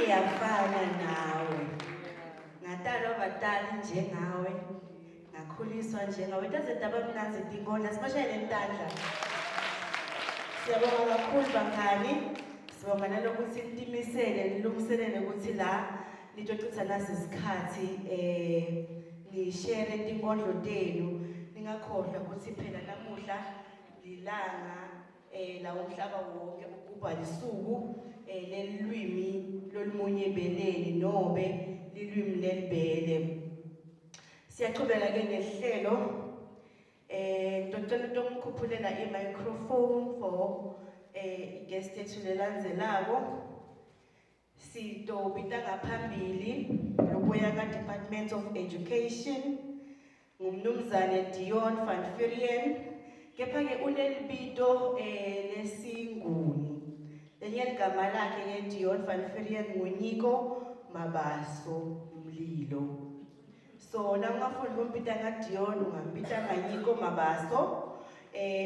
ngiyafana nawe. Ngatalwa abadala njengawe. Ngakhuliswa njengawe. Taze daba mnanzi tingonda sibashayele intandla. Siyabonga kakhulu bangani. Sibonga nalokuthi nitimisele nilungiselele ukuthi la nitocitha nasi isikhathi nishare tinkondlo tenu. Ningakhohlwa ukuthi phela namuhla lilanga la umhlaba wonke ukuba lisuku lelwimi lolumunye beleni nobe lilwimi lelibele. Siyaqhubeka ke ngehlelo ngicela ukumkhuphulela i-microphone for guest ethu lelandzelako. Sitobita ngaphambili lobuya ka-Department of Education ngumnumzane Dion van Vuuren. Kepha-ke unelibito lesinguni. Lenye ligama lakhe Dion van Vuuren nguNyiko Mabaso Mlilo. So na ungafuna ukumpita ngaDion ungampita ngaNyiko Mabaso.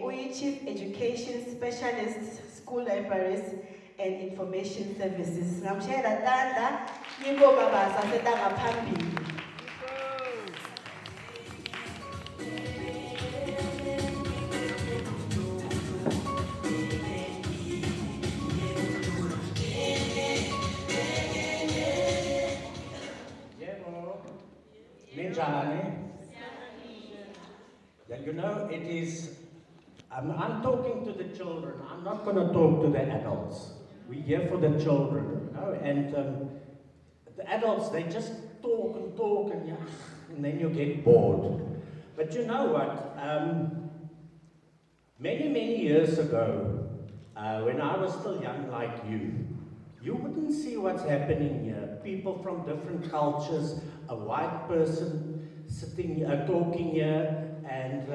Uyi-Chief Education Specialist, School Libraries and Information Services. Ngamshayela tandla Nyiko Mabaso asetanga phambili. Yeah, you know, it is, I'm talking to the children. I'm not going to talk to the adults. We're here for the children, you know, and the adults, they just talk and talk and, yes, and then you get bored. But you know what? Many years ago, when I was still young like you wouldn't see what's happening here. People from different cultures, a white person sitting here, talking here, and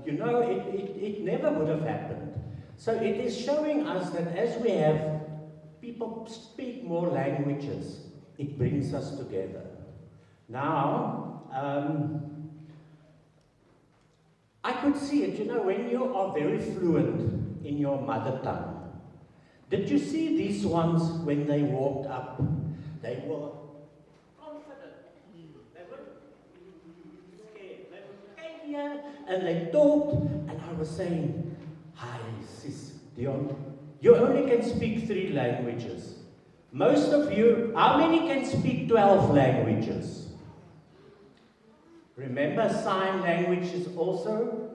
you know, it never would have happened. So it is showing us that as we have people speak more languages, it brings us together. Now, I could see it, you know, when you are very fluent in your mother tongue. Did you see these ones when they walked up? They were confident. They were scared. They came here and they talked, and I was saying, "Hi, sis Dion, you only can speak 3 languages. Most of you, how many can speak 12 languages? Remember, sign language is also,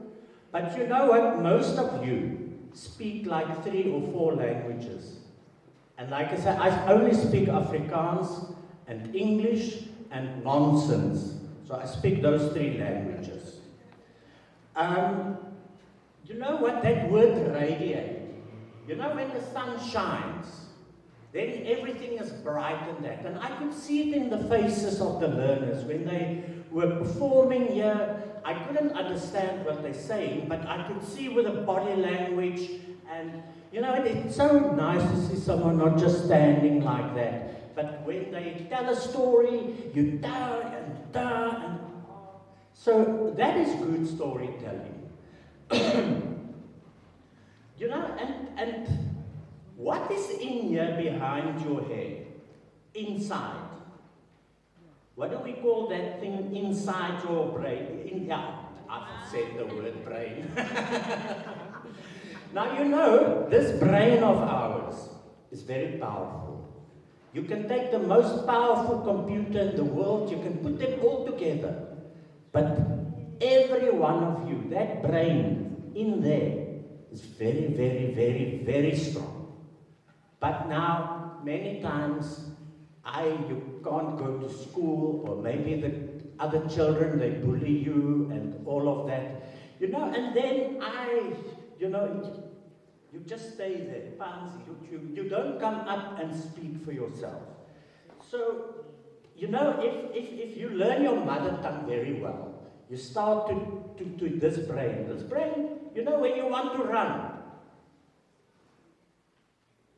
but you know what? Most of you speak like 3 or 4 languages. And like I said, I only speak Afrikaans and English and nonsense. So I speak those 3 languages. You know what? That word radiate. You know when the sun shines, then everything is bright and that. And I could see it in the faces of the learners when they were performing here. I couldn't understand what they're saying, but I could see with the body language, and you know, it's so nice to see someone not just standing like that, but when they tell a story, you da and da and so that is good storytelling. You know, and what is in here behind your head? Inside. What do we call that thing inside your brain? Yeah, I've said the word brain. Now you know, this brain of ours is very powerful. You can take the most powerful computer in the world, you can put them all together. But every one of you, that brain in there is very, very, very, very strong. But now, many times, you can't go to school, or maybe the other children, they bully you and all of that. You know, and then you know, you just stay there, pansy. You don't come up and speak for yourself. So, you know, if you learn your mother tongue very well, you start to this brain. This brain, you know, when you want to run,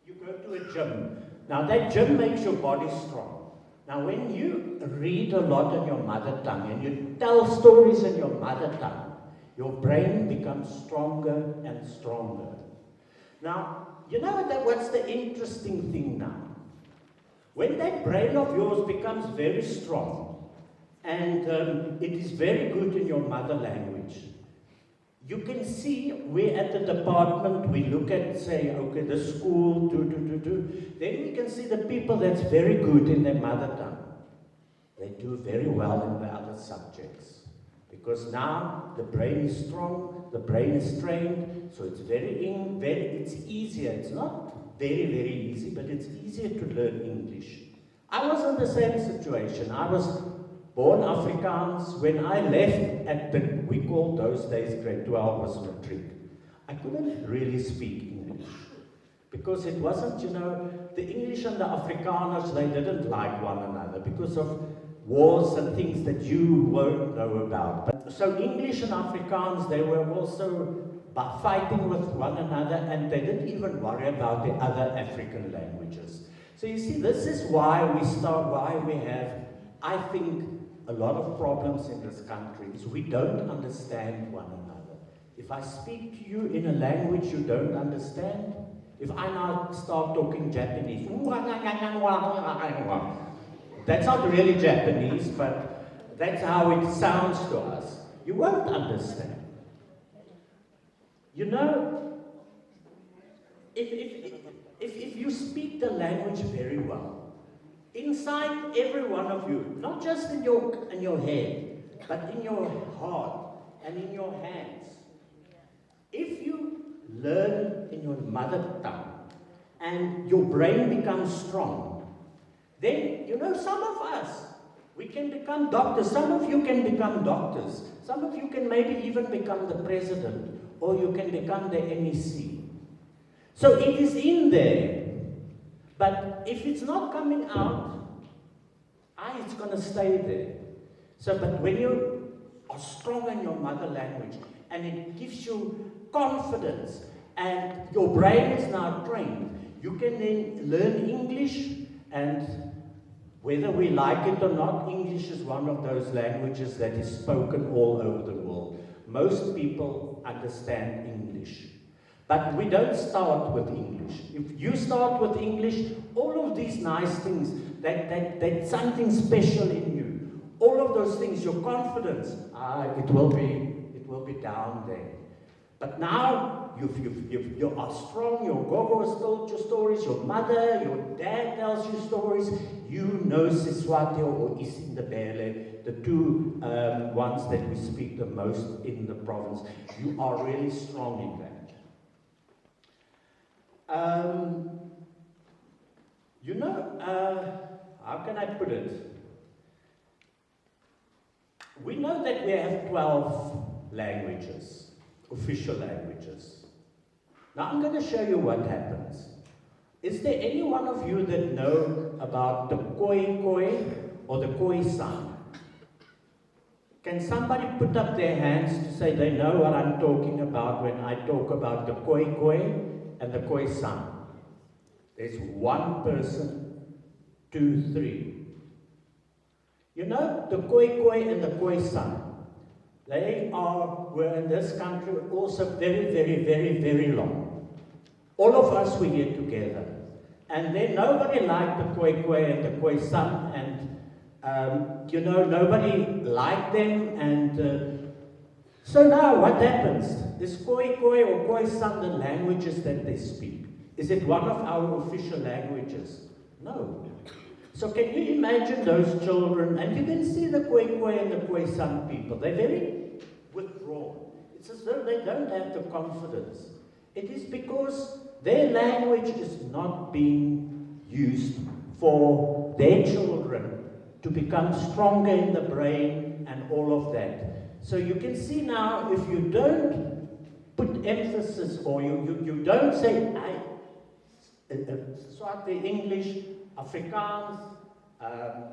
you go to a gym. Now that gym makes your body strong. Now when you read a lot in your mother tongue and you tell stories in your mother tongue, your brain becomes stronger and stronger. Now, you know what's the interesting thing now? When that brain of yours becomes very strong, and it is very good in your mother language, you can see, we at the department, we look at, say, okay, the school, then we can see the people that's very good in their mother tongue. They do very well in the other subjects. Because now the brain is strong, the brain is trained, so it's it's easier. It's not very, very easy, but it's easier to learn English. I was in the same situation. I was born Afrikaans. When I left at we called those days grade 12 was matric, I couldn't really speak English. Because it wasn't, the English and the Afrikaners, they didn't like one another because of wars and things that you won't know about. But, so English and Afrikaans, they were also fighting with one another, and they didn't even worry about the other African languages. So you see, this is why we have, I think, a lot of problems in this country, is we don't understand one another. If I speak to you in a language you don't understand, if I now start talking Japanese, that's not really Japanese, but that's how it sounds to us. You won't understand. If you speak the language very well, inside every one of you, not just in your head, but in your heart and in your hands, if you learn in your mother tongue and your brain becomes strong, then, some of us, we can become doctors. Some of you can become doctors. Some of you can maybe even become the president, or you can become the MEC. So it is in there. But if it's not coming out, it's going to stay there. So, but when you are strong in your mother language, and it gives you confidence, and your brain is now trained, you can then learn English. And whether we like it or not, English is one of those languages that is spoken all over the world. Most people understand English. But we don't start with English. If you start with English, all of these nice things, that's something special in you. All of those things, your confidence, it will be down there. But now, you are strong, your gogo has told you stories, your mother, your dad tells you stories, you know Siswati or Isindebele, the two ones that we speak the most in the province. You are really strong in that. How can I put it? We know that we have 12 languages, official languages. Now I'm going to show you what happens. Is there any one of you that know about the Khoi Khoi or the Khoi San? Can somebody put up their hands to say they know what I'm talking about when I talk about the Khoi Khoi and the Khoi San? There's one person, 2, 3. The Khoi Khoi and the Khoi San, were in this country also very, very, very, very long. All of us were here together. And then nobody liked the Khoi Khoi and the Khoi San, and nobody liked them, and so now what happens? Is Khoi Khoi or Khoi San the languages that they speak? Is it one of our official languages? No. So can you imagine those children, and you can see the Khoi Khoi and the Khoi San people, they're very withdrawn. It's as though they don't have the confidence. It is because their language is not being used for their children to become stronger in the brain and all of that. So you can see now, if you don't put emphasis, or you don't say, Swati, English, Afrikaans,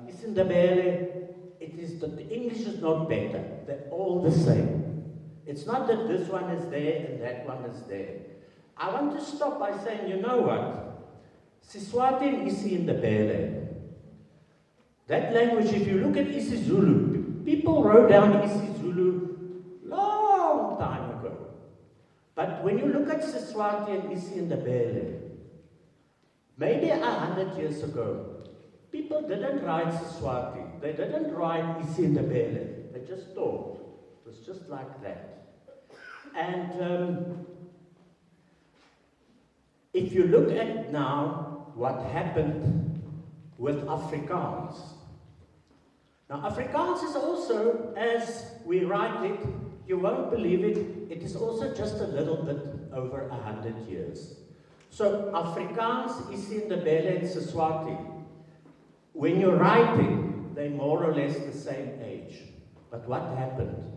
Isindebele, the English is not better. They're all the same. It's not that this one is there and that one is there. I want to stop by saying, you know what? Siswati and Isindebele, that language, if you look at isiZulu, people wrote down isiZulu long time ago. But when you look at Siswati and Isindebele, maybe 100 years ago, people didn't write Siswati. They didn't write Isindebele. They just talked. It was just like that. And if you look at now what happened with Afrikaans. Now Afrikaans is also, as we write it, you won't believe it, it is also just a little bit over 100 years. So Afrikaans, Isindebele and Siswati, when you write it, they're more or less the same age. But what happened?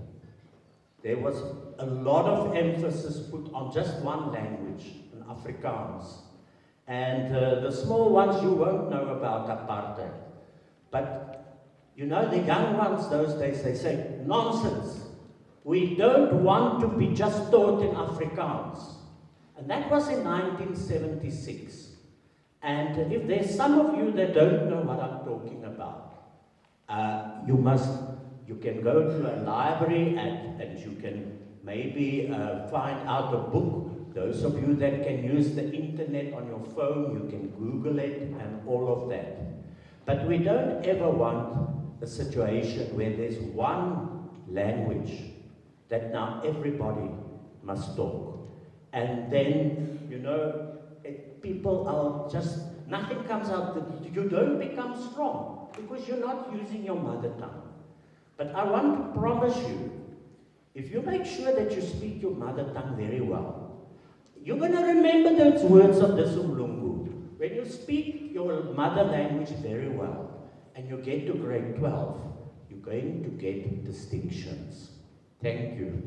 There was a lot of emphasis put on just one language, on Afrikaans. And the small ones you won't know about apartheid. But you know, the young ones those days, they say, nonsense. We don't want to be just taught in Afrikaans. And that was in 1976. And if there's some of you that don't know what I'm talking about, you can go to a library and you can maybe find out a book. Those of you that can use the internet on your phone, you can Google it and all of that. But we don't ever want a situation where there's one language that now everybody must talk. And then, you know, people are just, nothing comes out, you don't become strong because you're not using your mother tongue. But I want to promise you, if you make sure that you speak your mother tongue very well, you're going to remember those words of the Umlungu. When you speak your mother language very well, and you get to grade 12, you're going to get distinctions. Thank you.